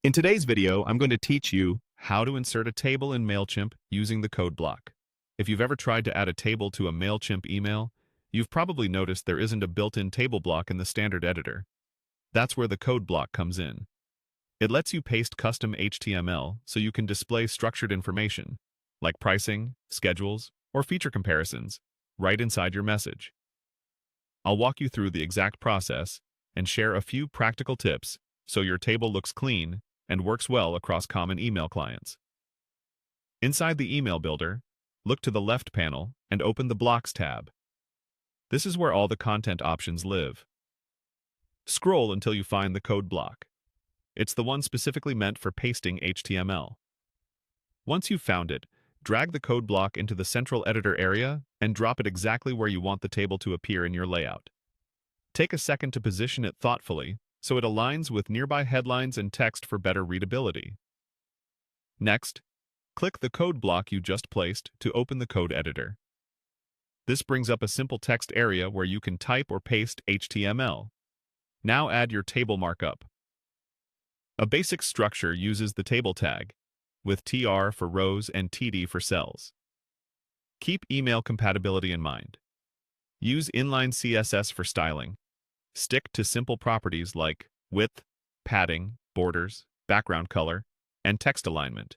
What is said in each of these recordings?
In today's video, I'm going to teach you how to insert a table in Mailchimp using the code block. If you've ever tried to add a table to a Mailchimp email, you've probably noticed there isn't a built-in table block in the standard editor. That's where the code block comes in. It lets you paste custom HTML so you can display structured information, like pricing, schedules, or feature comparisons, right inside your message. I'll walk you through the exact process and share a few practical tips so your table looks clean and works well across common email clients. Inside the email builder, look to the left panel and open the Blocks tab. This is where all the content options live. Scroll until you find the code block. It's the one specifically meant for pasting HTML. Once you've found it, drag the code block into the central editor area and drop it exactly where you want the table to appear in your layout. Take a second to position it thoughtfully so it aligns with nearby headlines and text for better readability. Next, click the code block you just placed to open the code editor. This brings up a simple text area where you can type or paste HTML. Now add your table markup. A basic structure uses the table tag, with TR for rows and TD for cells. Keep email compatibility in mind. Use inline CSS for styling. Stick to simple properties like width, padding, borders, background color, and text alignment,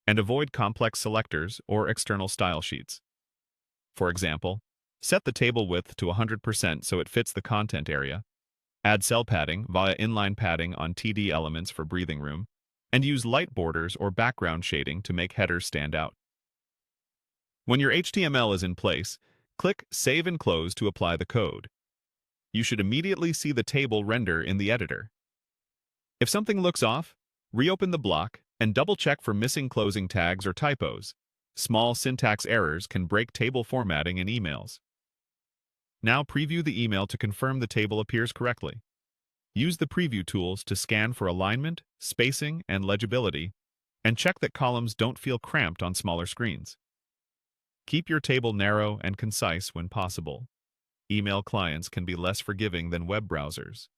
and avoid complex selectors or external style sheets. For example, set the table width to 100% so it fits the content area, add cell padding via inline padding on TD elements for breathing room, and use light borders or background shading to make headers stand out. When your HTML is in place, click Save and Close to apply the code. You should immediately see the table render in the editor. If something looks off, reopen the block and double-check for missing closing tags or typos. Small syntax errors can break table formatting in emails. Now preview the email to confirm the table appears correctly. Use the preview tools to scan for alignment, spacing, and legibility, and check that columns don't feel cramped on smaller screens. Keep your table narrow and concise when possible. Email clients can be less forgiving than web browsers.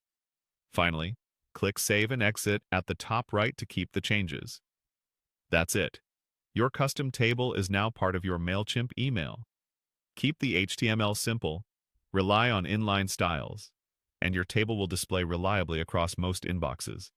Finally, click Save and Exit at the top right to keep the changes. That's it. Your custom table is now part of your Mailchimp email. Keep the HTML simple, rely on inline styles, and your table will display reliably across most inboxes.